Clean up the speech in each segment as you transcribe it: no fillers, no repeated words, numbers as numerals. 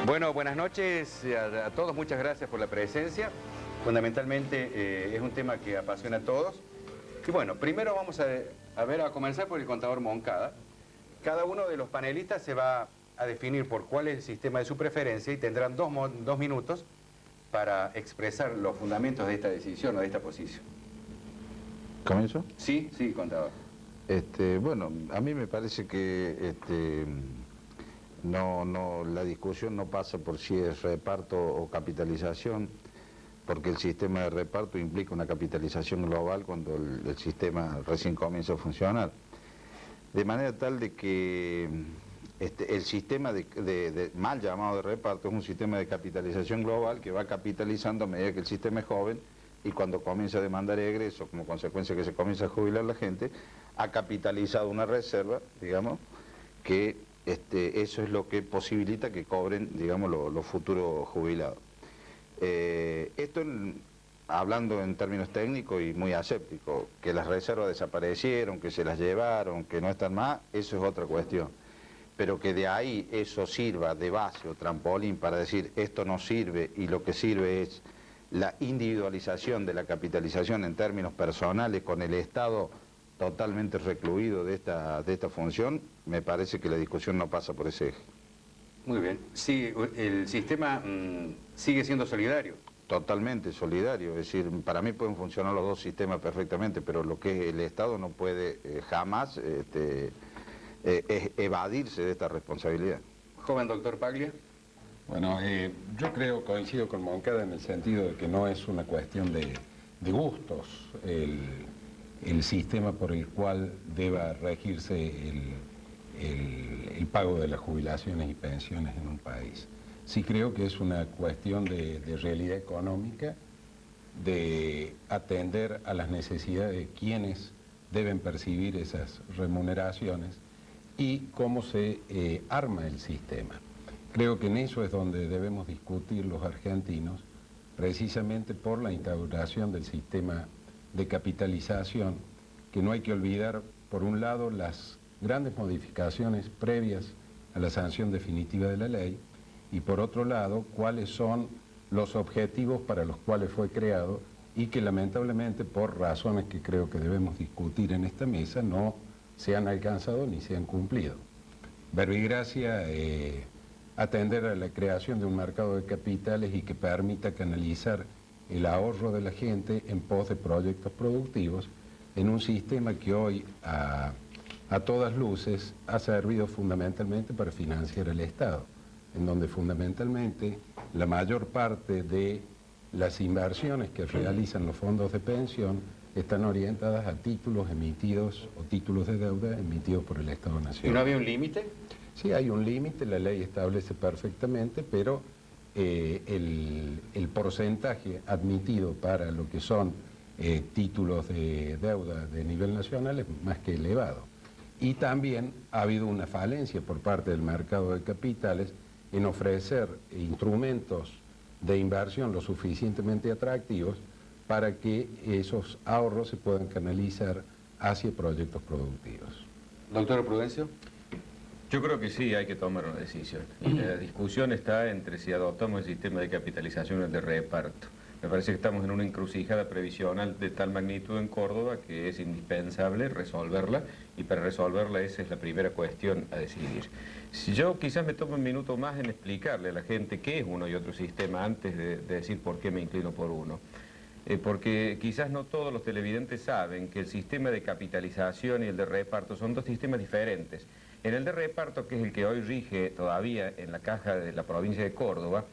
Bueno, buenas noches a todos, muchas gracias por la presencia. Fundamentalmente es un tema que apasiona a todos. Y bueno, primero vamos a comenzar por el contador Moncada. Cada uno de los panelistas se va a definir por cuál es el sistema de su preferencia y tendrán dos minutos para expresar los fundamentos de esta decisión o de esta posición. ¿Comienzo? Sí, contador. Bueno, a mí me parece que la discusión no pasa por si es reparto o capitalización, porque el sistema de reparto implica una capitalización global cuando el sistema recién comienza a funcionar. De manera tal de que el sistema mal llamado de reparto es un sistema de capitalización global que va capitalizando a medida que el sistema es joven, y cuando comienza a demandar egresos, como consecuencia que se comienza a jubilar la gente, ha capitalizado una reserva, digamos, que eso es lo que posibilita que cobren, digamos, los futuros jubilados. Esto, hablando en términos técnicos y muy asépticos, que las reservas desaparecieron, que se las llevaron, que no están más, eso es otra cuestión. Pero que de ahí eso sirva de base o trampolín para decir esto no sirve y lo que sirve es la individualización de la capitalización en términos personales con el Estado totalmente recluido de esta función, me parece que la discusión no pasa por ese eje. Muy bien. Sí, el sistema sigue siendo solidario. Totalmente solidario, es decir, para mí pueden funcionar los dos sistemas perfectamente, pero lo que es el Estado no puede jamás evadirse de esta responsabilidad. Joven doctor Paglia. Bueno, yo coincido con Moncada en el sentido de que no es una cuestión de gustos el sistema por el cual deba regirse el pago de las jubilaciones y pensiones en un país. Sí creo que es una cuestión de realidad económica, de atender a las necesidades de quienes deben percibir esas remuneraciones y cómo se arma el sistema. Creo que en eso es donde debemos discutir los argentinos, precisamente por la instauración del sistema de capitalización, que no hay que olvidar, por un lado, las grandes modificaciones previas a la sanción definitiva de la ley, y por otro lado, cuáles son los objetivos para los cuales fue creado y que lamentablemente, por razones que creo que debemos discutir en esta mesa, no se han alcanzado ni se han cumplido. Verbigracia, atender a la creación de un mercado de capitales y que permita canalizar el ahorro de la gente en pos de proyectos productivos en un sistema que hoy, a todas luces, ha servido fundamentalmente para financiar el Estado, en donde fundamentalmente la mayor parte de las inversiones que realizan los fondos de pensión están orientadas a títulos emitidos o títulos de deuda emitidos por el Estado Nacional. ¿Y no había un límite? Sí, hay un límite, la ley establece perfectamente, pero el porcentaje admitido para lo que son títulos de deuda de nivel nacional es más que elevado. Y también ha habido una falencia por parte del mercado de capitales en ofrecer instrumentos de inversión lo suficientemente atractivos para que esos ahorros se puedan canalizar hacia proyectos productivos. Doctor Prudencio. Yo creo que sí hay que tomar una decisión. Y la discusión está entre si adoptamos el sistema de capitalización o el de reparto. Me parece que estamos en una encrucijada previsional de tal magnitud en Córdoba que es indispensable resolverla, y para resolverla esa es la primera cuestión a decidir. Si yo quizás me tomo un minuto más en explicarle a la gente qué es uno y otro sistema antes de decir por qué me inclino por uno. Porque quizás no todos los televidentes saben que el sistema de capitalización y el de reparto son dos sistemas diferentes. En el de reparto, que es el que hoy rige todavía en la caja de la provincia de Córdoba,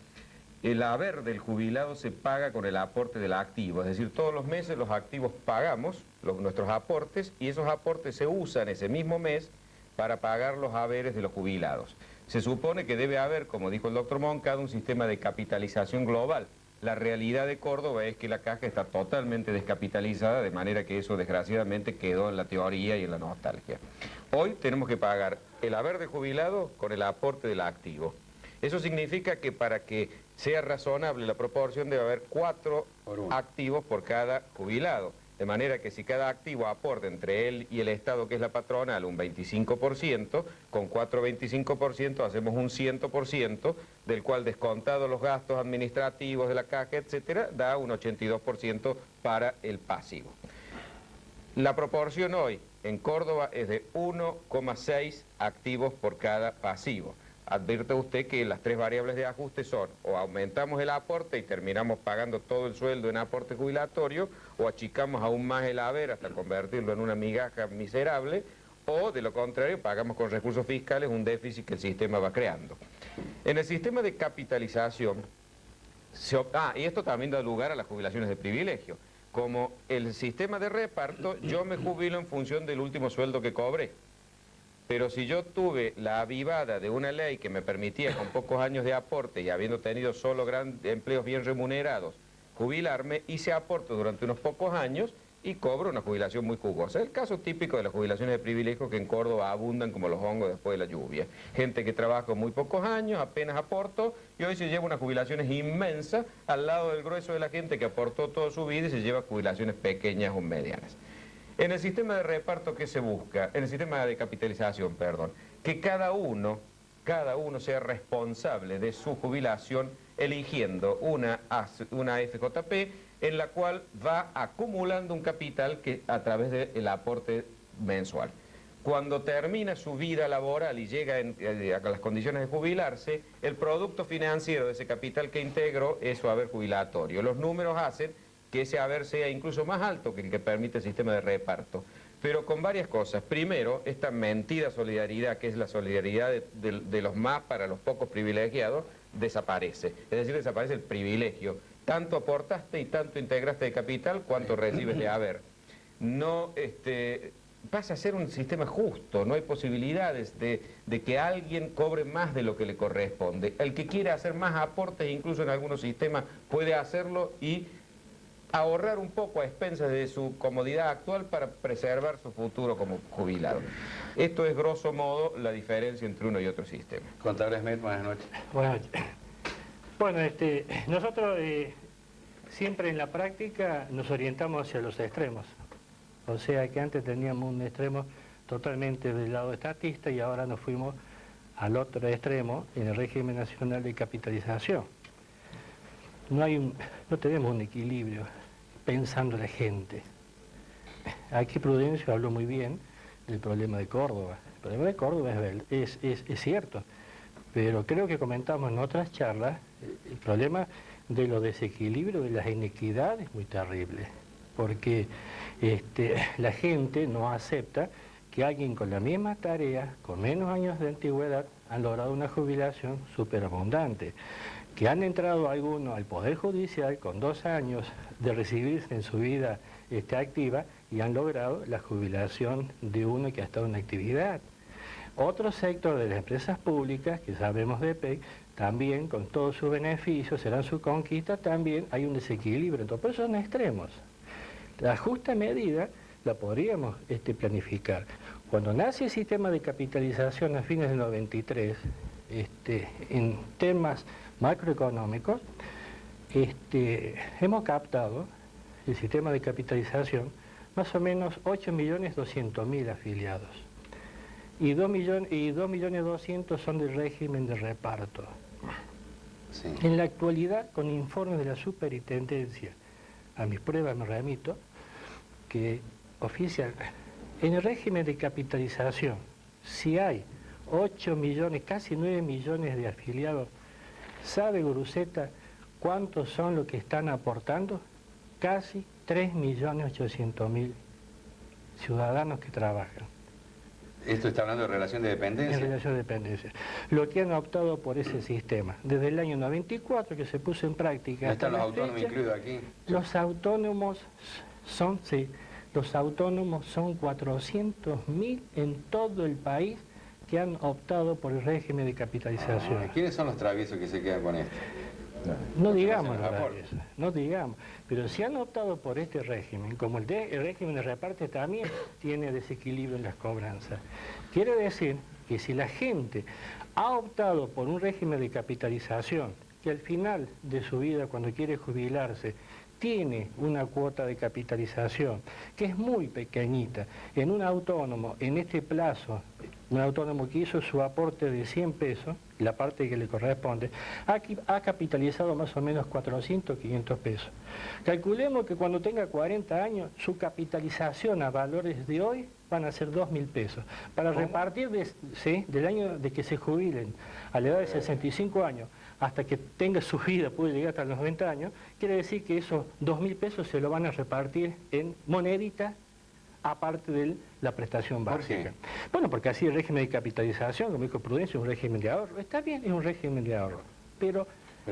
el haber del jubilado se paga con el aporte del activo, es decir, todos los meses los activos pagamos nuestros aportes y esos aportes se usan ese mismo mes para pagar los haberes de los jubilados. Se supone que debe haber, como dijo el doctor Moncada, un sistema de capitalización global. La realidad de Córdoba es que la caja está totalmente descapitalizada, de manera que eso desgraciadamente quedó en la teoría y en la nostalgia. Hoy tenemos que pagar el haber de jubilado con el aporte del activo. Eso significa que para que sea razonable la proporción debe haber 4 activos por cada jubilado. De manera que si cada activo aporta entre él y el Estado, que es la patronal, un 25%, con 4,25% hacemos un 100%, del cual descontado los gastos administrativos de la caja, etcétera, da un 82% para el pasivo. La proporción hoy en Córdoba es de 1,6 activos por cada pasivo. Advierte usted que las tres variables de ajuste son o aumentamos el aporte y terminamos pagando todo el sueldo en aporte jubilatorio, o achicamos aún más el haber hasta convertirlo en una migaja miserable, o de lo contrario pagamos con recursos fiscales un déficit que el sistema va creando. En el sistema de capitalización, y esto también da lugar a las jubilaciones de privilegio. Como el sistema de reparto, yo me jubilo en función del último sueldo que cobré. Pero si yo tuve la avivada de una ley que me permitía con pocos años de aporte y habiendo tenido solo empleos bien remunerados, jubilarme, hice aporte durante unos pocos años y cobro una jubilación muy jugosa. Es el caso típico de las jubilaciones de privilegio que en Córdoba abundan como los hongos después de la lluvia. Gente que trabaja con muy pocos años, apenas aportó, y hoy se lleva unas jubilaciones inmensas al lado del grueso de la gente que aportó toda su vida y se lleva jubilaciones pequeñas o medianas. En el sistema de reparto, ¿qué se busca? En el sistema de capitalización, perdón, que cada uno sea responsable de su jubilación eligiendo una FJP en la cual va acumulando un capital que a través del aporte mensual. Cuando termina su vida laboral y llega a las condiciones de jubilarse, el producto financiero de ese capital que integró es su haber jubilatorio. Los números hacen que ese haber sea incluso más alto que el que permite el sistema de reparto, pero con varias cosas. Primero, esta mentira solidaridad, que es la solidaridad de los más para los pocos privilegiados, desaparece. Es decir, desaparece el privilegio. Tanto aportaste y tanto integraste de capital cuanto recibes de haber. No, pasa a ser un sistema justo, no hay posibilidades de que alguien cobre más de lo que le corresponde. El que quiere hacer más aportes, incluso en algunos sistemas, puede hacerlo y ahorrar un poco a expensas de su comodidad actual para preservar su futuro como jubilado. Esto es grosso modo la diferencia entre uno y otro sistema. Contador Smith, buenas noches. Buenas noches. Bueno, nosotros siempre en la práctica nos orientamos hacia los extremos. O sea que antes teníamos un extremo totalmente del lado estatista y ahora nos fuimos al otro extremo en el régimen nacional de capitalización. No tenemos un equilibrio pensando en la gente. Aquí Prudencio habló muy bien del problema de Córdoba. El problema de Córdoba es cierto, pero creo que comentamos en otras charlas el problema de los desequilibrios, de las inequidades muy terrible, porque la gente no acepta que alguien con la misma tarea, con menos años de antigüedad, han logrado una jubilación superabundante. Que han entrado algunos al Poder Judicial con 2 años de recibirse en su vida activa y han logrado la jubilación de uno que ha estado en actividad. Otro sector de las empresas públicas, que sabemos de PEC, también con todos sus beneficios, serán su conquista, también hay un desequilibrio. Entonces, por eso son extremos. La justa medida la podríamos planificar. Cuando nace el sistema de capitalización a fines del 93, en temas macroeconómicos, hemos captado el sistema de capitalización más o menos 8.200.000 afiliados y 2.200.000 son del régimen de reparto. Sí. En la actualidad, con informes de la superintendencia, a mis pruebas me remito, que oficial, en el régimen de capitalización, si hay 8 millones, casi 9 millones de afiliados, ¿sabe Guruceta cuántos son los que están aportando? Casi 3.800.000 ciudadanos que trabajan. Esto está hablando de relación de dependencia. En relación de dependencia. Lo que han optado por ese sistema. Desde el año 94 que se puso en práctica. ¿No están los autónomos incluidos aquí? Los autónomos son, sí, los autónomos son 400.000 en todo el país que han optado por el régimen de capitalización. ¿Quiénes son los traviesos que se quedan con esto? No digamos, no digamos, pero si han optado por este régimen, como el régimen de reparto también tiene desequilibrio en las cobranzas. Quiere decir que si la gente ha optado por un régimen de capitalización, que al final de su vida, cuando quiere jubilarse, tiene una cuota de capitalización que es muy pequeñita. En un autónomo, en este plazo, un autónomo que hizo su aporte de 100 pesos, la parte que le corresponde, ha capitalizado más o menos 400, 500 pesos. Calculemos que cuando tenga 40 años, su capitalización a valores de hoy van a ser 2.000 pesos. Para repartir del año de que se jubilen a la edad de 65 años hasta que tenga su vida, puede llegar hasta los 90 años, quiere decir que esos 2.000 pesos se lo van a repartir en monedita aparte de la prestación básica. ¿Por qué? Bueno, porque así el régimen de capitalización, como dijo Prudencio, es un régimen de ahorro. Está bien, es un régimen de ahorro, pero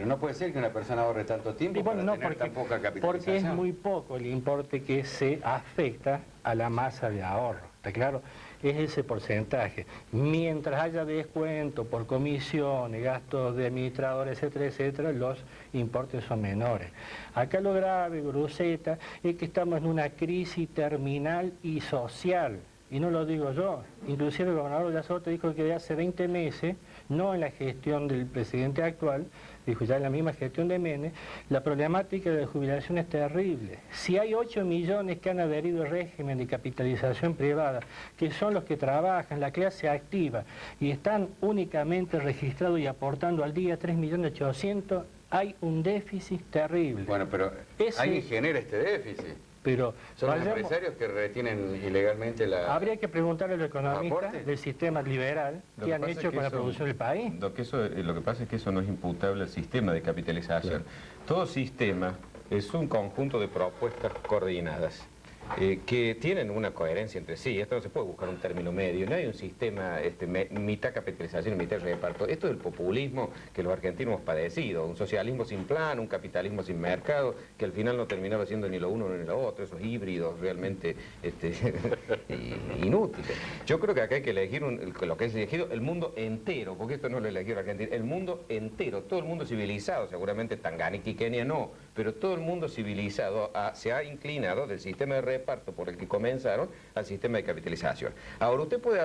no puede ser que una persona ahorre tanto tiempo y bueno, para tener tan poca capitalización. porque es muy poco el importe que se afecta a la masa de ahorro, ¿está claro? Es ese porcentaje. Mientras haya descuento por comisiones, gastos de administradores, etcétera, etcétera, los importes son menores. Acá lo grave, Gruseta, es que estamos en una crisis terminal y social. Y no lo digo yo, inclusive el gobernador de Azorte dijo que de hace 20 meses, no en la gestión del presidente actual, dijo ya en la misma gestión de Menem, la problemática de la jubilación es terrible. Si hay 8 millones que han adherido al régimen de capitalización privada, que son los que trabajan, la clase activa, y están únicamente registrados y aportando al día 3.800.000, hay un déficit terrible. Bueno, pero alguien genera este déficit. Pero Son los empresarios que retienen ilegalmente la... Habría que preguntarle a los economistas ¿Aporte? del sistema liberal Lo qué que han pasa es hecho que con la eso- producción del país. Lo que pasa es que eso no es imputable al sistema de capitalización. Todo sistema es un conjunto de propuestas coordinadas que tienen una coherencia entre sí. Esto no se puede buscar un término medio. No hay un sistema mitad capitalización y mitad reparto. Esto es el populismo que los argentinos hemos padecido. Un socialismo sin plan, un capitalismo sin mercado, que al final no terminaba siendo ni lo uno ni lo otro. Esos híbridos realmente inútiles. Yo creo que acá hay que elegir lo que es elegido el mundo entero, porque esto no lo eligió Argentina, el mundo entero, todo el mundo civilizado, seguramente Tanganica y Kenia no, pero todo el mundo civilizado se ha inclinado del sistema de reparto por el que comenzaron al sistema de capitalización. Ahora, usted puede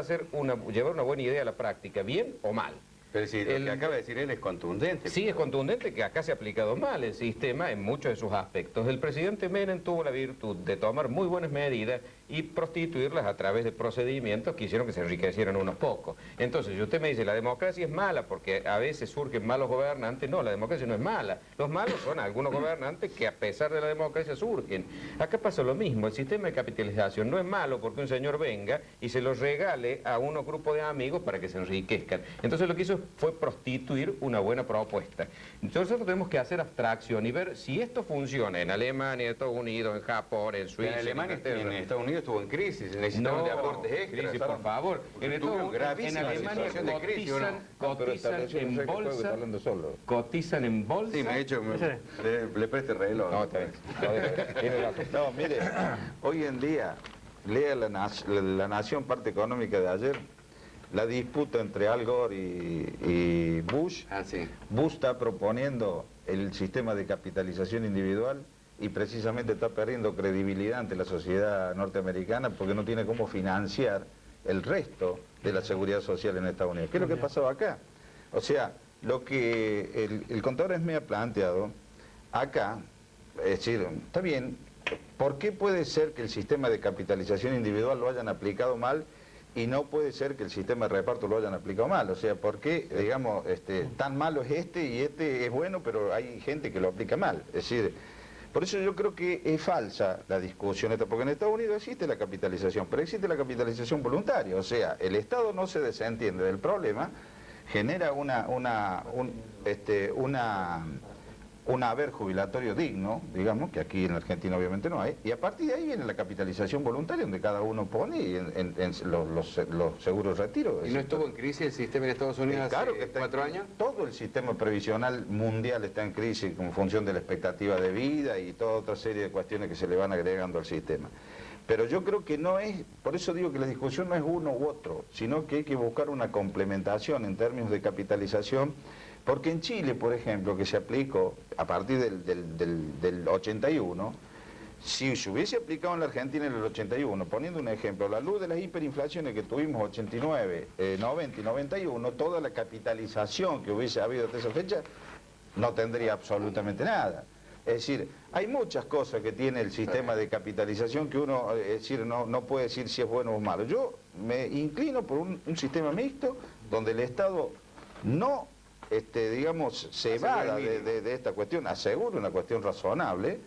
llevar una buena idea a la práctica, bien o mal. Pero si lo que acaba de decir él es contundente. Sí, es contundente que acá se ha aplicado mal el sistema en muchos de sus aspectos. El presidente Menem tuvo la virtud de tomar muy buenas medidas y prostituirlas a través de procedimientos que hicieron que se enriquecieran unos pocos. Entonces, si usted me dice, la democracia es mala porque a veces surgen malos gobernantes, no, la democracia no es mala. Los malos son algunos gobernantes que a pesar de la democracia surgen. Acá pasa lo mismo, el sistema de capitalización no es malo porque un señor venga y se lo regale a unos grupos de amigos para que se enriquezcan. Entonces lo que hizo fue prostituir una buena propuesta. Entonces nosotros tenemos que hacer abstracción y ver si esto funciona en Alemania, en Estados Unidos, en Japón, en Suiza, En Alemania, Inglaterra. en Estados Unidos estuvo en crisis, necesitaban de aportes extras. crisis, por favor. Tuvieron gravísima Alemania situación de crisis, ¿o no? cotizan en bolsa, cotizan en bolsa. Sí, me ha hecho, le preste el reloj. No, está bien. Tiene razón. No, mire, hoy en día, lea la Nación, parte económica de ayer, la disputa entre Al Gore y Bush. Ah, sí. Bush está proponiendo el sistema de capitalización individual y precisamente está perdiendo credibilidad ante la sociedad norteamericana porque no tiene cómo financiar el resto de la seguridad social en Estados Unidos. ¿Qué es lo que pasaba acá? O sea, lo que el contador me ha planteado acá, es decir, está bien, ¿por qué puede ser que el sistema de capitalización individual lo hayan aplicado mal y no puede ser que el sistema de reparto lo hayan aplicado mal? O sea, ¿por qué, digamos, tan malo es este y este es bueno, pero hay gente que lo aplica mal? Es decir, por eso yo creo que es falsa la discusión esta, porque en Estados Unidos existe la capitalización, pero existe la capitalización voluntaria. O sea, el Estado no se desentiende del problema, genera un haber jubilatorio digno, digamos, que aquí en Argentina obviamente no hay, y a partir de ahí viene la capitalización voluntaria, donde cada uno pone en los seguros de retiro. ¿Y no estuvo en crisis el sistema en Estados Unidos Claro hace que está 4 años? Todo el sistema previsional mundial está en crisis en función de la expectativa de vida y toda otra serie de cuestiones que se le van agregando al sistema. Pero yo creo que no es, por eso digo que la discusión no es uno u otro, sino que hay que buscar una complementación en términos de capitalización, porque en Chile, por ejemplo, que se aplicó a partir del 81, si se hubiese aplicado en la Argentina en el 81, poniendo un ejemplo, la luz de las hiperinflaciones que tuvimos 89, 90 y 91, toda la capitalización que hubiese habido hasta esa fecha no tendría absolutamente nada. Es decir, hay muchas cosas que tiene el sistema de capitalización que uno, es decir, no puede decir si es bueno o malo. Yo me inclino por un sistema mixto donde el Estado no, digamos, se evada de esta cuestión, asegura una cuestión razonable.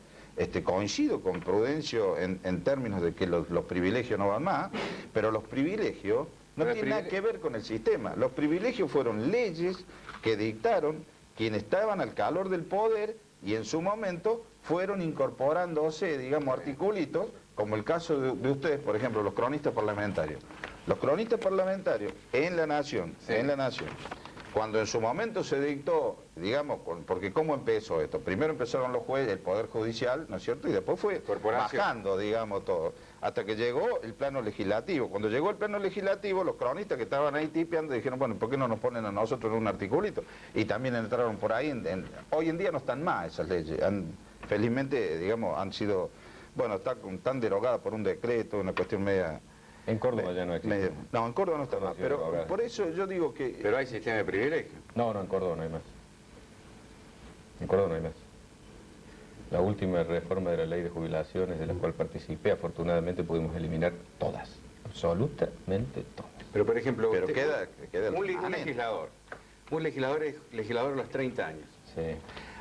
Coincido con Prudencio en términos de que los privilegios no van más, pero los privilegios no tienen nada que ver con el sistema. Los privilegios fueron leyes que dictaron quienes estaban al calor del poder y en su momento fueron incorporándose, digamos, articulitos, como el caso de ustedes, por ejemplo, los cronistas parlamentarios. Los cronistas parlamentarios en la Nación, cuando en su momento se dictó, digamos, porque ¿cómo empezó esto? Primero empezaron los jueces, el Poder Judicial, ¿no es cierto? Y después fue bajando, digamos, todo, hasta que llegó el plano legislativo. Cuando llegó el plano legislativo, los cronistas que estaban ahí tipeando dijeron, bueno, ¿por qué no nos ponen a nosotros en un articulito? Y también entraron por ahí, hoy en día no están más esas leyes, felizmente, digamos, han sido, bueno, están derogadas por un decreto, una cuestión media... En Córdoba ya no existe. No, en Córdoba no está más, pero por eso yo digo que... Pero hay sistema de privilegio. No, en Córdoba no hay más. En Córdoba no hay más. La última reforma de la ley de jubilaciones de la cual participé, afortunadamente pudimos eliminar todas, absolutamente todas. Pero por ejemplo, Pero queda un legislador es legislador a los 30 años. Sí.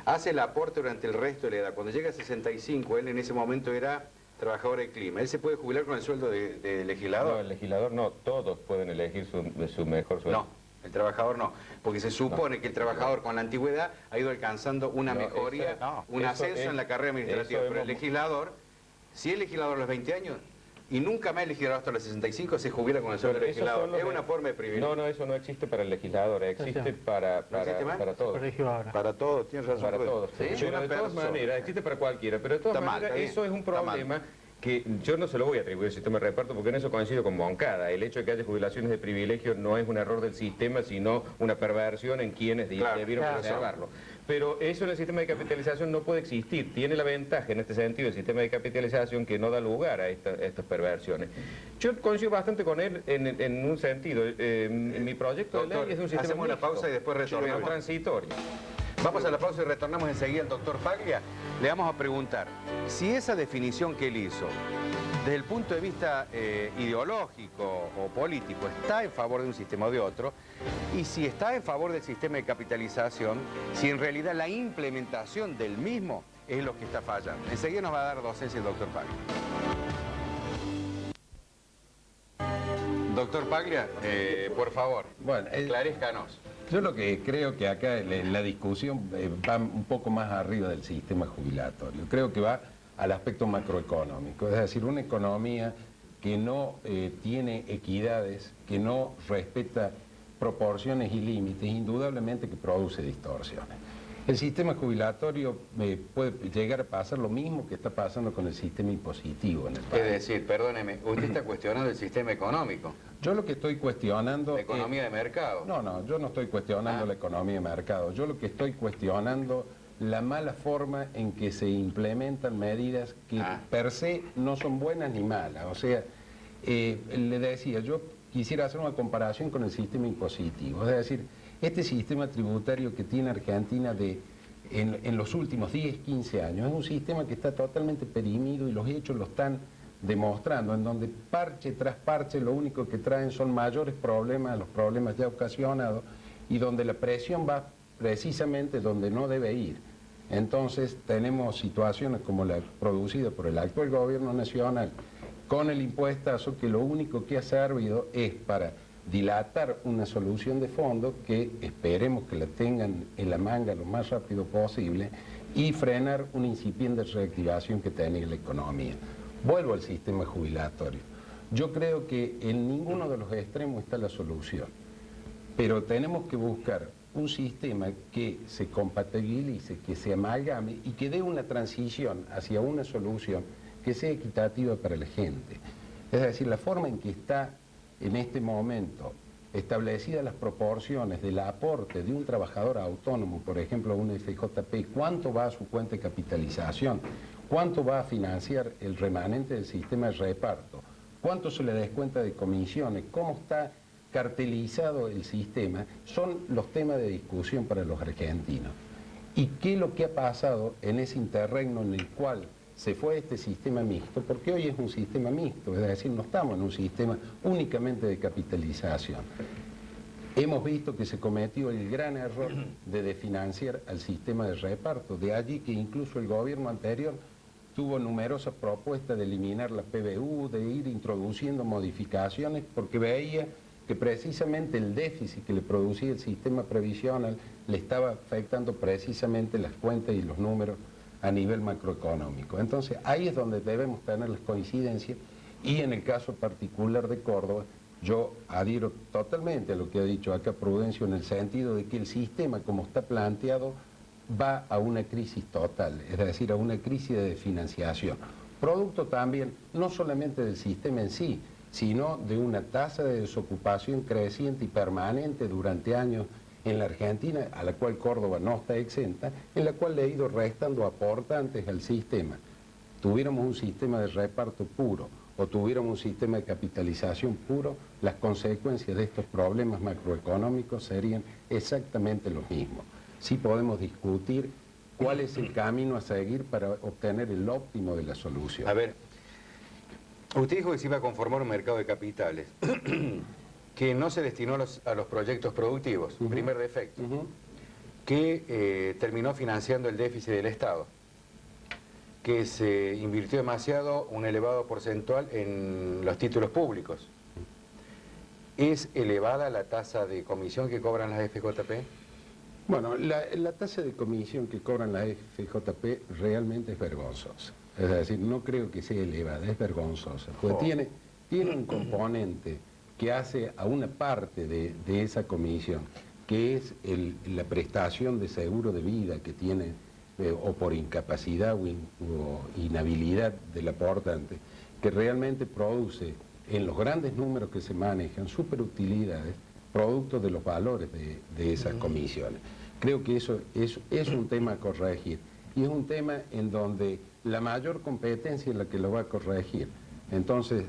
Hace el aporte durante el resto de la edad. Cuando llega a 65, él en ese momento era trabajador de clima. ¿Él se puede jubilar con el sueldo de legislador? No, el legislador no, todos pueden elegir su mejor sueldo. No, el trabajador no, porque se supone que el trabajador con la antigüedad ha ido alcanzando una mejoría, un ascenso en la carrera administrativa, pero el legislador, si es legislador a los 20 años y nunca más es legislador hasta los 65, se jubila con el sueldo de legislador. Es una forma de privilegio. No, eso no existe para el legislador, existe para todos. Para todos, tienes razón. Para todos. ¿Sí? Pero de todas maneras, existe para cualquiera, pero de todas maneras eso es un problema que yo no se lo voy a atribuir al sistema de reparto porque en eso coincido con Moncada. El hecho de que haya jubilaciones de privilegio no es un error del sistema, sino una perversión en quienes debieron preservarlo. Pero eso en el sistema de capitalización no puede existir. Tiene la ventaja en este sentido el sistema de capitalización que no da lugar a estas perversiones. Yo coincido bastante con él en un sentido. Mi proyecto de ley es un sistema hacemos una pausa y después retornamos. Transitorio. Vamos a la pausa y retornamos enseguida al doctor Paglia. Le vamos a preguntar si esa definición que él hizo, desde el punto de vista ideológico o político, está en favor de un sistema o de otro, y si está en favor del sistema de capitalización, si en realidad la implementación del mismo es lo que está fallando. Enseguida nos va a dar docencia el doctor Paglia. Doctor Paglia, por favor, esclarezcanos. Yo lo que creo que acá la discusión va un poco más arriba del sistema jubilatorio. Creo que va al aspecto macroeconómico, es decir, una economía que no tiene equidades, que no respeta proporciones y límites, indudablemente que produce distorsiones. El sistema jubilatorio puede llegar a pasar lo mismo que está pasando con el sistema impositivo en el país. Es decir, perdóneme, usted está cuestionando el sistema económico. Yo lo que estoy cuestionando... ¿La economía de mercado? No, yo no estoy cuestionando la economía de mercado. Yo lo que estoy cuestionando la mala forma en que se implementan medidas que per se no son buenas ni malas. O sea, le decía, yo quisiera hacer una comparación con el sistema impositivo. Es decir, este sistema tributario que tiene Argentina en los últimos 10, 15 años es un sistema que está totalmente perimido y los hechos lo están demostrando, en donde parche tras parche lo único que traen son mayores problemas, los problemas ya ocasionados, y donde la presión va precisamente donde no debe ir. Entonces tenemos situaciones como la producida por el actual gobierno nacional con el impuestazo, que lo único que ha servido es para dilatar una solución de fondo que esperemos que la tengan en la manga lo más rápido posible y frenar una incipiente reactivación que tiene la economía. Vuelvo al sistema jubilatorio. Yo creo que en ninguno de los extremos está la solución, pero tenemos que buscar un sistema que se compatibilice, que se amalgame y que dé una transición hacia una solución que sea equitativa para la gente. Es decir, la forma en que está en este momento establecidas las proporciones del aporte de un trabajador autónomo, por ejemplo, a un FJP, cuánto va a su cuenta de capitalización, cuánto va a financiar el remanente del sistema de reparto, cuánto se le descuenta de comisiones, cómo está cartelizado el sistema, son los temas de discusión para los argentinos. ¿Y qué es lo que ha pasado en ese interregno en el cual se fue este sistema mixto? Porque hoy es un sistema mixto, es decir, no estamos en un sistema únicamente de capitalización. Hemos visto que se cometió el gran error de desfinanciar al sistema de reparto, de allí que incluso el gobierno anterior tuvo numerosas propuestas de eliminar la PBU, de ir introduciendo modificaciones, porque veía que precisamente el déficit que le producía el sistema previsional le estaba afectando precisamente las cuentas y los números a nivel macroeconómico. Entonces ahí es donde debemos tener las coincidencias, y en el caso particular de Córdoba, yo adhiero totalmente a lo que ha dicho acá Prudencio, en el sentido de que el sistema como está planteado va a una crisis total, es decir, a una crisis de financiación, producto también no solamente del sistema en sí, sino de una tasa de desocupación creciente y permanente durante años en la Argentina, a la cual Córdoba no está exenta, en la cual le ha ido restando aportantes al sistema. Tuviéramos un sistema de reparto puro o tuviéramos un sistema de capitalización puro, las consecuencias de estos problemas macroeconómicos serían exactamente los mismos. Sí podemos discutir cuál es el camino a seguir para obtener el óptimo de la solución. A ver, usted dijo que se iba a conformar un mercado de capitales que no se destinó a los proyectos productivos, primer defecto, que terminó financiando el déficit del Estado, que se invirtió demasiado, un elevado porcentual en los títulos públicos. ¿Es elevada la tasa de comisión que cobran las FJP? Bueno, la tasa de comisión que cobran las FJP realmente es vergonzosa. Es decir, no creo que sea elevada, es vergonzosa. Porque tiene un componente que hace a una parte de esa comisión, que es la prestación de seguro de vida que tiene, o por incapacidad o inhabilidad del aportante, que realmente produce en los grandes números que se manejan superutilidades, producto de los valores de esas comisiones. Creo que eso es un tema a corregir, y es un tema en donde la mayor competencia es la que lo va a corregir. Entonces,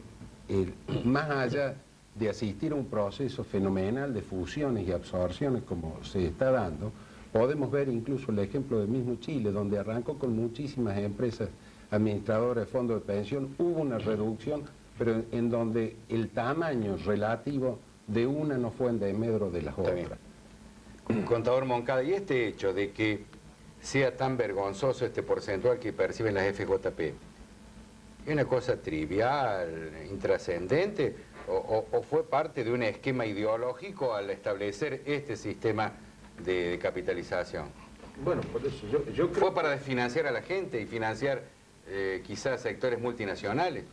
más allá de asistir a un proceso fenomenal de fusiones y absorciones como se está dando, podemos ver incluso el ejemplo del mismo Chile, donde arrancó con muchísimas empresas administradoras de fondos de pensión, hubo una reducción, pero en donde el tamaño relativo de una no fue en desmedro de las otras. Contador Moncada, ¿y este hecho de que sea tan vergonzoso este porcentual que perciben las FJP, es una cosa trivial, intrascendente, o fue parte de un esquema ideológico al establecer este sistema de capitalización? Bueno, por eso yo creo... ¿Fue para desfinanciar a la gente y financiar quizás sectores multinacionales?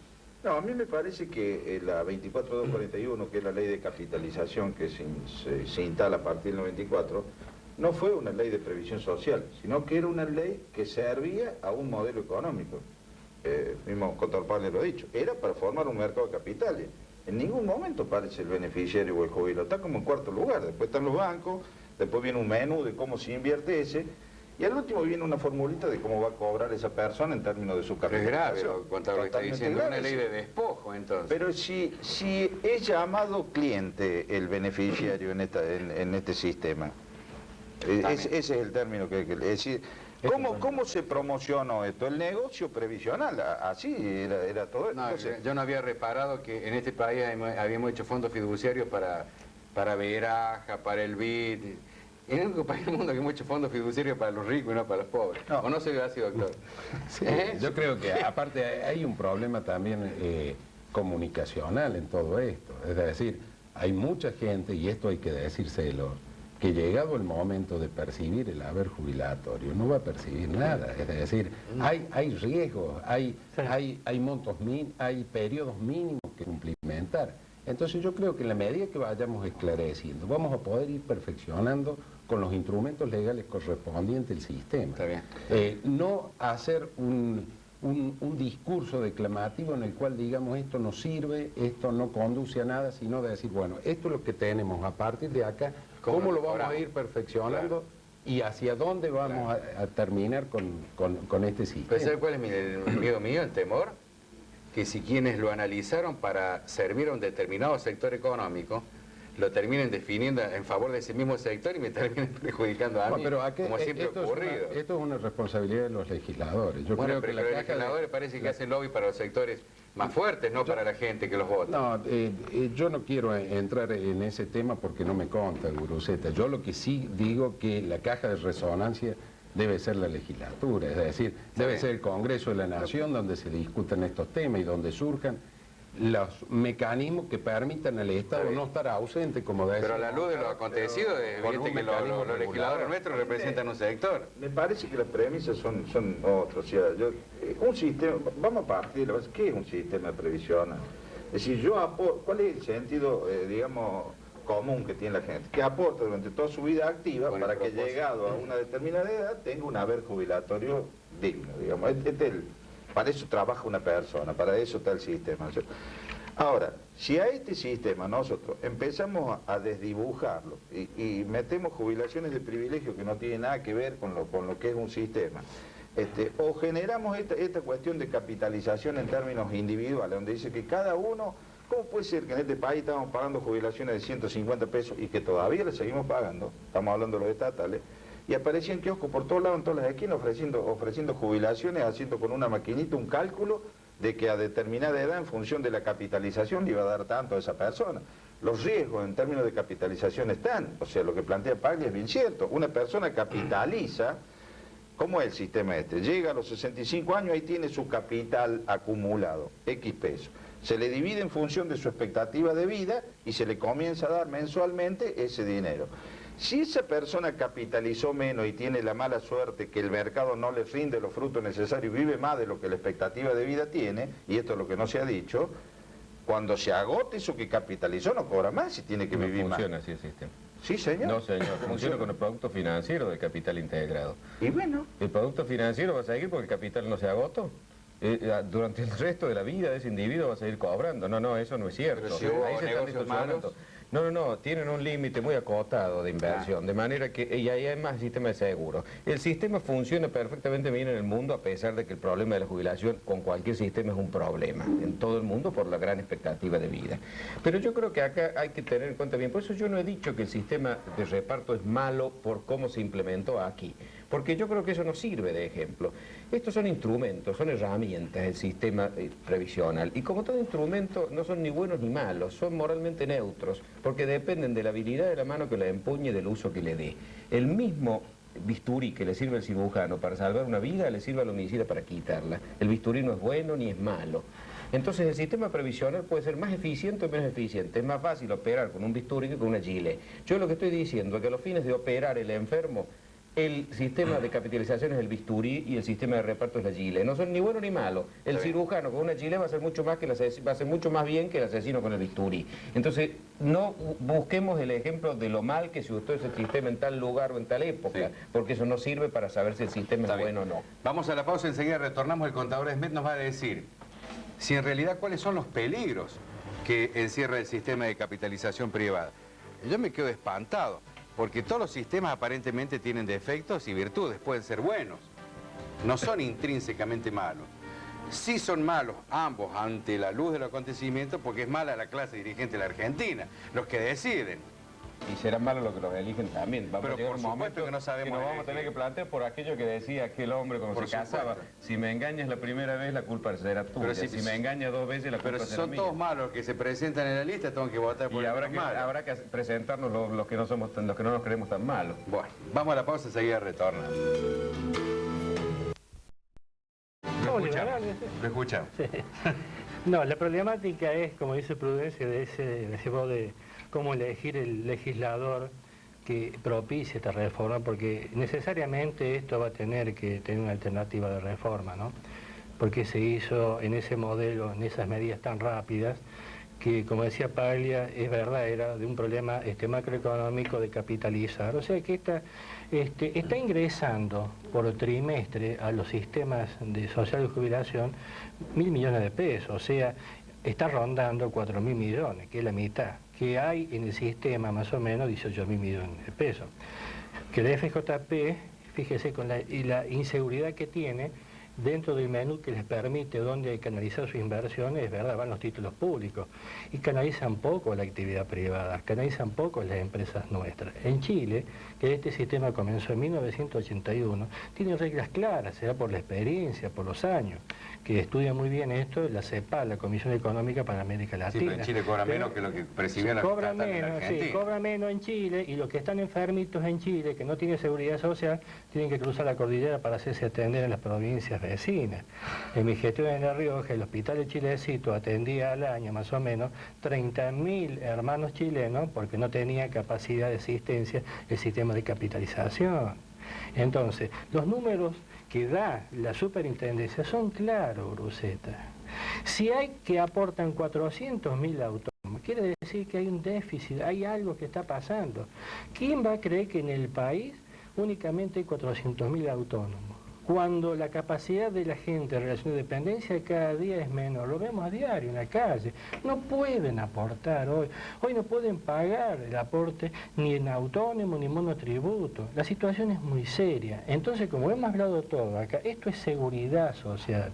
No, a mí me parece que la 24241, que es la ley de capitalización que se instala a partir del 94, no fue una ley de previsión social, sino que era una ley que servía a un modelo económico. Mismo contador Pablo lo ha dicho, era para formar un mercado de capitales. En ningún momento aparece el beneficiario o el jubilado, está como en cuarto lugar. Después están los bancos, después viene un menú de cómo se invierte ese, y al último viene una formulita de cómo va a cobrar esa persona en términos de su capitalización. Es grave, contador, está diciendo una ley de despojo, entonces. Pero si es llamado cliente el beneficiario en este sistema, ese es el término que es decir, ¿cómo se promocionó esto? El negocio previsional, así era todo. No, Entonces, yo no había reparado que en este país habíamos hecho fondos fiduciarios para Veraja, para el BID. Es el único país del mundo que hemos hecho fondos fiduciarios para los ricos y no para los pobres. No. ¿O no se ve así, doctor? Sí, yo creo que aparte hay un problema también comunicacional en todo esto. Es decir, hay mucha gente, y esto hay que decírselo, que llegado el momento de percibir el haber jubilatorio, no va a percibir nada. Es decir, hay riesgos, hay montos hay periodos mínimos que cumplimentar. Entonces yo creo que en la medida que vayamos esclareciendo, vamos a poder ir perfeccionando con los instrumentos legales correspondientes el sistema. Está bien. No hacer un discurso declamativo en el cual digamos esto no sirve, esto no conduce a nada, sino de decir, bueno, esto es lo que tenemos a partir de acá, ¿cómo lo vamos a ir perfeccionando? Claro. Y hacia dónde vamos a terminar con este sistema. ¿Pero sabe cuál es el miedo mío, el temor? Que si quienes lo analizaron para servir a un determinado sector económico, lo terminen definiendo en favor de ese mismo sector y me terminen perjudicando a mí, pero aquí, como siempre ha ocurrido. esto es una responsabilidad de los legisladores. Yo Bueno, creo pero que la los caja de- legisladores parece que hacen lobby para los sectores más fuertes, no para la gente que los vota. No, yo no quiero entrar en ese tema porque no me consta, Guruceta. Yo lo que sí digo que la caja de resonancia debe ser la legislatura, es decir, debe ser el Congreso de la Nación donde se discutan estos temas y donde surjan los mecanismos que permitan al Estado no estar ausente, como decía. Pero a la luz de lo acontecido, es con evidente un que mecanismo los legisladores regulador. nuestros representan un sector. Me parece que las premisas son otras. O sea, un sistema, vamos a partir de la base, ¿qué es un sistema previsional? Es decir, ¿cuál es el sentido, digamos, común que tiene la gente? Que aporta durante toda su vida activa Con el para que propósito. llegado a una determinada edad tenga un haber jubilatorio digno, digamos. Para eso trabaja una persona, para eso está el sistema, ¿no es cierto? Ahora, si a este sistema nosotros empezamos a desdibujarlo y metemos jubilaciones de privilegio que no tienen nada que ver con lo que es un sistema, o generamos esta cuestión de capitalización en términos individuales, donde dice que cada uno, ¿cómo puede ser que en este país estamos pagando jubilaciones de 150 pesos y que todavía le seguimos pagando? Estamos hablando de los estatales. Y aparecían kioscos por todos lados, en todas las esquinas, ofreciendo jubilaciones, haciendo con una maquinita un cálculo de que a determinada edad, en función de la capitalización, le iba a dar tanto a esa persona. Los riesgos en términos de capitalización están, o sea, lo que plantea Paglia es bien cierto. Una persona capitaliza, ¿cómo es el sistema este? Llega a los 65 años, ahí tiene su capital acumulado, X pesos. Se le divide en función de su expectativa de vida y se le comienza a dar mensualmente ese dinero. Si esa persona capitalizó menos y tiene la mala suerte que el mercado no le rinde los frutos necesarios y vive más de lo que la expectativa de vida tiene, y esto es lo que no se ha dicho, cuando se agote eso que capitalizó no cobra más y tiene que No vivir más. funciona así el sistema. Sí, señor. No, señor, funciona con el producto financiero del capital integrado. Y bueno, El producto financiero va a seguir porque el capital no se agotó. Durante el resto de la vida de ese individuo va a seguir cobrando. No, eso no es cierto. Pero si hubo Ahí se están negocios distorsionando. No, tienen un límite muy acotado de inversión, de manera que, y ahí hay más sistema de seguro. El sistema funciona perfectamente bien en el mundo, a pesar de que el problema de la jubilación con cualquier sistema es un problema, en todo el mundo por la gran expectativa de vida. Pero yo creo que acá hay que tener en cuenta bien, por eso yo no he dicho que el sistema de reparto es malo por cómo se implementó aquí, porque yo creo que eso no sirve de ejemplo. Estos son instrumentos, son herramientas del sistema previsional, y como todo instrumento no son ni buenos ni malos, son moralmente neutros, porque dependen de la habilidad de la mano que la empuñe y del uso que le dé. El mismo bisturí que le sirve al cirujano para salvar una vida, le sirve al homicida para quitarla. El bisturí no es bueno ni es malo. Entonces el sistema previsional puede ser más eficiente o menos eficiente. Es más fácil operar con un bisturí que con una gilet. Yo lo que estoy diciendo es que a los fines de operar el enfermo, el sistema de capitalización es el bisturí y el sistema de reparto es la gilet. No son ni bueno ni malo. El cirujano con una gilet va a hacer mucho más bien que el asesino con el bisturí. Entonces, no busquemos el ejemplo de lo mal que se usó ese sistema en tal lugar o en tal época, porque eso no sirve para saber si el sistema es bueno o no. Vamos a la pausa, enseguida retornamos. El contador Smith nos va a decir si en realidad cuáles son los peligros que encierra el sistema de capitalización privada. Yo me quedo espantado, porque todos los sistemas aparentemente tienen defectos y virtudes, pueden ser buenos, no son intrínsecamente malos. Sí son malos ambos ante la luz del acontecimiento, porque es mala la clase dirigente de la Argentina, los que deciden. Y será malo lo que los eligen también. Vamos Pero a llegar por un supuesto momento que no sabemos nos vamos a tener que plantear por aquello que decía aquel hombre cuando Por se casaba. supuesto. Si me engañas la primera vez, la culpa será tuya. Pero si me engañas dos veces, la culpa Pero si será son mía. todos malos los que se presentan en la lista, tengo que votar por Y el habrá que presentarnos los que no somos los que no nos creemos tan malos. Bueno, vamos a la pausa, enseguida retornamos. Somos liberales. Lo escuchamos. No, la problemática es, como dice Prudencia, de cómo elegir el legislador que propicie esta reforma, porque necesariamente esto va a tener que tener una alternativa de reforma, ¿no? Porque se hizo en ese modelo, en esas medidas tan rápidas, que, como decía Paglia, es verdad, era de un problema macroeconómico de capitalizar. O sea que está ingresando por trimestre a los sistemas de social de jubilación 1.000 millones de pesos. O sea, está rondando 4.000 millones, que es la mitad, que hay en el sistema más o menos 18.000 millones de pesos. Que la FJP, fíjese, con la inseguridad que tiene, dentro del menú que les permite dónde canalizar sus inversiones, es verdad, van los títulos públicos y canalizan poco la actividad privada, canalizan poco las empresas nuestras. En Chile, que este sistema comenzó en 1981, tiene reglas claras, será por la experiencia, por los años, que estudia muy bien esto la CEPAL, la Comisión Económica para América Latina. Sí, pero en Chile cobra menos que lo que percibía la cobra estatal en menos, Argentina. sí, cobra menos en Chile, y los que están enfermitos en Chile, que no tienen seguridad social, tienen que cruzar la cordillera para hacerse atender en las provincias vecinas. En mi gestión en La Rioja, el hospital de Chilecito atendía al año más o menos 30.000 hermanos chilenos porque no tenía capacidad de asistencia el sistema de capitalización. Entonces, los números que da la superintendencia son claros, Uruceta. Si hay que aportan 400.000 autónomos, quiere decir que hay un déficit, hay algo que está pasando. ¿Quién va a creer que en el país únicamente hay 400.000 autónomos? Cuando la capacidad de la gente en relación de dependencia cada día es menor, lo vemos a diario en la calle, no pueden aportar hoy no pueden pagar el aporte ni en autónomo ni monotributo, la situación es muy seria. Entonces, como hemos hablado todo acá, esto es seguridad social,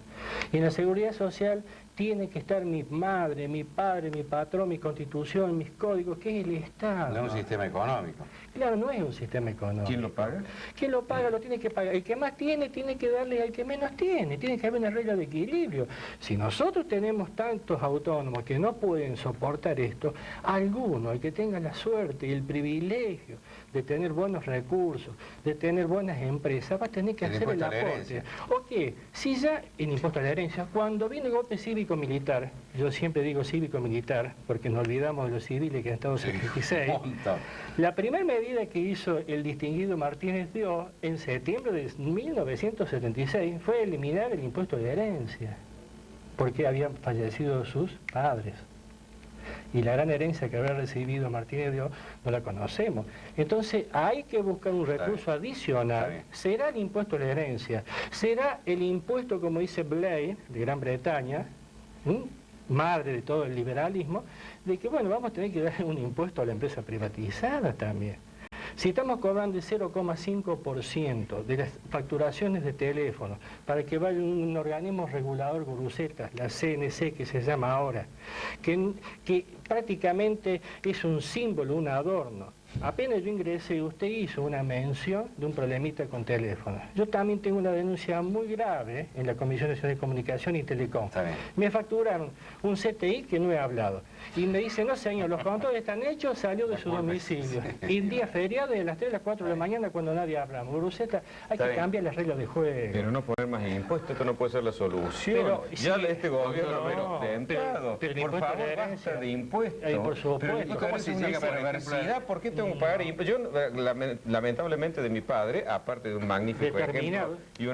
y en la seguridad social tiene que estar mi madre, mi padre, mi patrón, mi constitución, mis códigos, que es el Estado. No es un sistema económico. Claro, no es un sistema económico. ¿Quién lo paga? ¿Quién lo paga? Lo tiene que pagar. El que más tiene que darle al que menos tiene. Tiene que haber una regla de equilibrio. Si nosotros tenemos tantos autónomos que no pueden soportar esto, alguno, el que tenga la suerte y el privilegio de tener buenos recursos, de tener buenas empresas, va a tener que hacer el aporte. ¿O qué? Si ya el impuesto a la herencia, cuando viene el golpe cívico-militar, yo siempre digo cívico-militar, porque nos olvidamos de los civiles que han estado en 76, la primera medida que hizo el distinguido Martínez Dios en septiembre de 1976 fue eliminar el impuesto de herencia, porque habían fallecido sus padres. Y la gran herencia que había recibido Martínez Dios no la conocemos. Entonces hay que buscar un recurso adicional. Será el impuesto de la herencia, será el impuesto, como dice Blair, de Gran Bretaña, madre de todo el liberalismo, de que bueno, vamos a tener que dar un impuesto a la empresa privatizada también. Si estamos cobrando el 0,5% de las facturaciones de teléfono para que vaya un organismo regulador, Uruceta, la CNC que se llama ahora, que prácticamente es un símbolo, un adorno. Apenas yo ingresé, usted hizo una mención de un problemita con teléfono. Yo también tengo una denuncia muy grave en la Comisión Nacional de Comunicación y Telecom. Me facturaron un CTI que no he hablado. Y me dice, no señor, los controles están hechos, salió de su domicilio. Y el día feriado de las 3 a las 4 de la mañana cuando nadie habla. Uruceta, hay que cambiar las reglas de juego. Pero no poner más impuestos, esto no puede ser la solución. Pero, ya sí, este gobierno menos tentado. pero por favor, basta de impuestos. Por supuesto. Pero ¿y cómo se llega a perversidad? ¿Por qué tengo que pagar impuestos? Yo, lamentablemente, de mi padre, aparte de un magnífico ejemplo y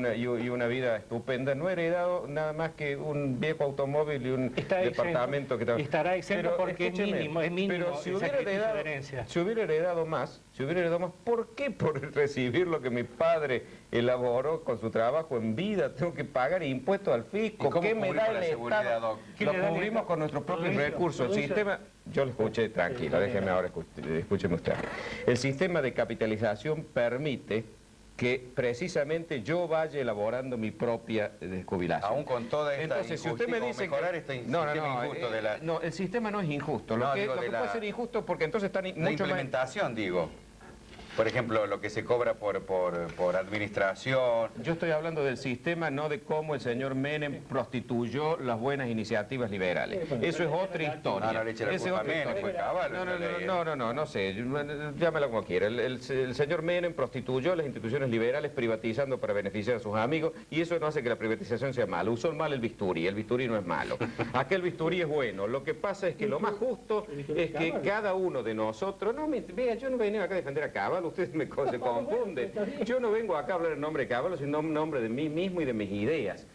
una vida estupenda, no he heredado nada más que un viejo automóvil y un departamento que estará exento porque es mínimo, pero si hubiera heredado más, ¿por qué por recibir lo que mi padre elaboró con su trabajo en vida tengo que pagar impuestos al fisco? ¿Qué me da el Estado? Lo cubrimos con nuestros propios recursos. El sistema, yo lo escuché tranquilo, déjeme ahora, escúcheme usted. El sistema de capitalización permite que precisamente yo vaya elaborando mi propia jubilación. Aún con toda esta Entonces, si usted me dice mejorar este sistema injusto de la... No, el sistema no es injusto. Lo que puede ser injusto porque entonces están mucho más... La implementación, digo. Por ejemplo, lo que se cobra por administración. Yo estoy hablando del sistema, no de cómo el señor Menem prostituyó las buenas iniciativas liberales. Eso es otra historia. No le eche la culpa a Menem, fue Caballo. No sé, llámela como quiera. El señor Menem prostituyó las instituciones liberales privatizando para beneficiar a sus amigos y eso no hace que la privatización sea mala. Usó mal el bisturí no es malo. Aquel bisturí es bueno. Lo que pasa es que lo más justo es que cada uno de nosotros... Vea, yo no venía acá a defender a Caballo. Usted se confunde. Yo no vengo acá a hablar en nombre de Caballo, sino en nombre de mí mismo y de mis ideas,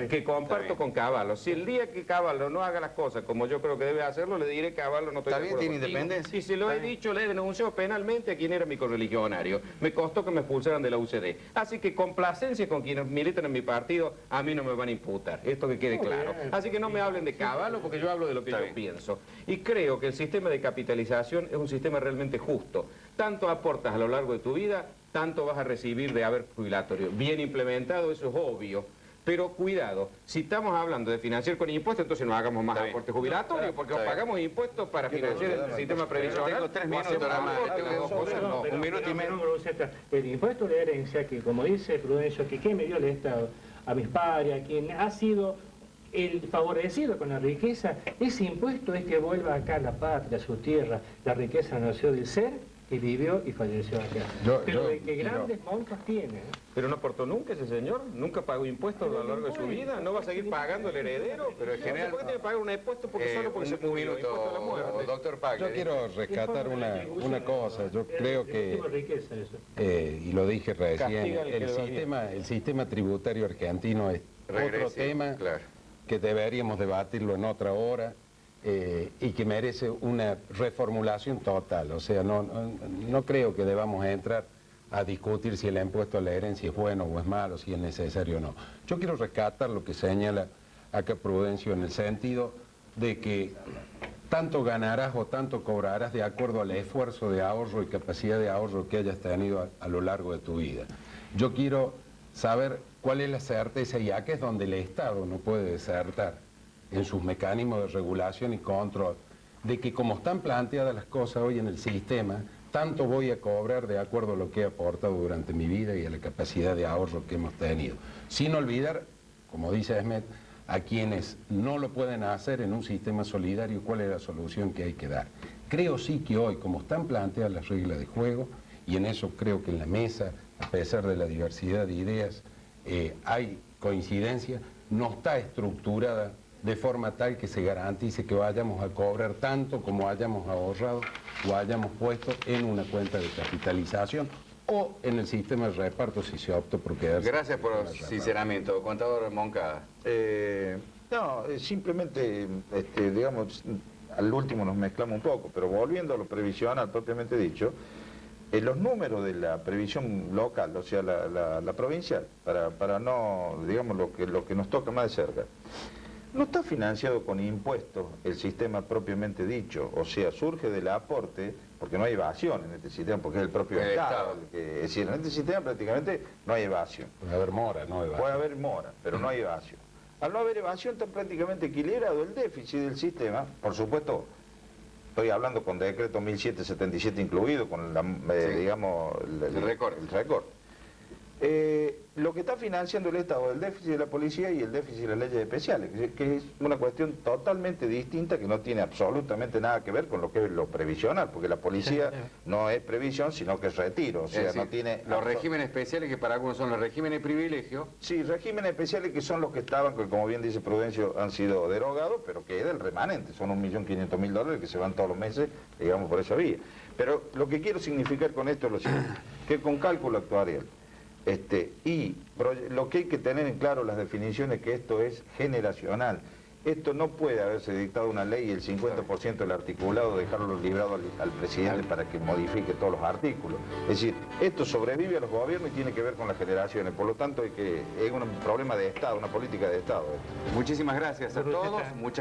que comparto con Caballo. Si el día que Caballo no haga las cosas como yo creo que debe hacerlo, le diré Caballo no estoy de acuerdo tiene contigo. independencia. Y si lo he dicho, le he denunciado penalmente a quien era mi correligionario. Me costó que me expulsaran de la UCD. Así que complacencia con quienes militan en mi partido, a mí no me van a imputar. Esto que quede claro. Así que no me hablen de Caballo porque yo hablo de lo que yo pienso. Y creo que el sistema de capitalización es un sistema realmente justo. Tanto aportas a lo largo de tu vida, tanto vas a recibir de haber jubilatorio. Bien implementado, eso es obvio. Pero cuidado, si estamos hablando de financiar con impuestos, entonces no hagamos más aportes jubilatorios, porque pagamos impuestos para financiar el sistema previsional. Tengo 3 minutos nada más. Un minuto y medio. El impuesto de herencia, que como dice Prudencio, que ¿qué me dio el Estado? A mis padres, a quien ha sido el favorecido con la riqueza, ese impuesto es que vuelva acá a la patria, a su tierra. La riqueza nació del ser que vivió y falleció acá. Pero de que grandes montos tiene. Pero no aportó nunca ese señor, nunca pagó impuestos a lo largo de su vida, no va a seguir pagando el heredero. Pero en general, ¿por qué tiene que pagar un impuesto? Porque solo porque se un murió, impuesto a la minuto, muerte. doctor Pagler. Yo quiero rescatar una cosa. Yo creo que, Riqueza eso. y lo dije recién, Castiga al que le va el sistema tributario argentino es otro tema que deberíamos debatirlo en otra hora. Y que merece una reformulación total. O sea, no creo que debamos entrar a discutir si el impuesto a la herencia es bueno o es malo, si es necesario o no. Yo quiero rescatar lo que señala acá Prudencio en el sentido de que tanto ganarás o tanto cobrarás de acuerdo al esfuerzo de ahorro y capacidad de ahorro que hayas tenido a lo largo de tu vida. Yo quiero saber cuál es la certeza, y acá es donde el Estado no puede desertar en sus mecanismos de regulación y control, de que como están planteadas las cosas hoy en el sistema, tanto voy a cobrar de acuerdo a lo que he aportado durante mi vida y a la capacidad de ahorro que hemos tenido. Sin olvidar, como dice Ahmed, a quienes no lo pueden hacer en un sistema solidario, cuál es la solución que hay que dar. Creo sí que hoy, como están planteadas las reglas de juego, y en eso creo que en la mesa, a pesar de la diversidad de ideas, hay coincidencia, no está estructurada de forma tal que se garantice que vayamos a cobrar tanto como hayamos ahorrado o hayamos puesto en una cuenta de capitalización o en el sistema de reparto si se opta por quedarse. Gracias por el sinceramiento, contador Moncada. Simplemente, digamos, al último nos mezclamos un poco, pero volviendo a lo previsional propiamente dicho, los números de la previsión local, o sea, la provincial, para no, digamos, lo que nos toca más de cerca, no está financiado con impuestos el sistema propiamente dicho, o sea, surge del aporte, porque no hay evasión en este sistema, porque es el propio Estado. Es decir, en este sistema prácticamente no hay evasión. Puede haber mora, no evasión. Puede haber mora, pero no hay evasión. Al no haber evasión está prácticamente equilibrado el déficit del sistema, por supuesto, estoy hablando con decreto 1777 incluido, con digamos, el recorte. Lo que está financiando el Estado es el déficit de la policía y el déficit de las leyes especiales, que es una cuestión totalmente distinta que no tiene absolutamente nada que ver con lo que es lo previsional, porque la policía no es previsión, sino que es retiro, o sea, es decir, no tiene... Los regímenes especiales, que para algunos son los regímenes de privilegio. Sí, regímenes especiales que son los que estaban, que como bien dice Prudencio, han sido derogados, pero que es del remanente, son $1.500.000 que se van todos los meses, digamos, por esa vía. Pero lo que quiero significar con esto es lo siguiente, que con cálculo actuarial, y lo que hay que tener en claro las definiciones, que esto es generacional. Esto no puede haberse dictado una ley y el 50% del articulado dejarlo librado al presidente para que modifique todos los artículos. Es decir, esto sobrevive a los gobiernos y tiene que ver con las generaciones. Por lo tanto, es un problema de Estado, una política de Estado. Muchísimas gracias a todos.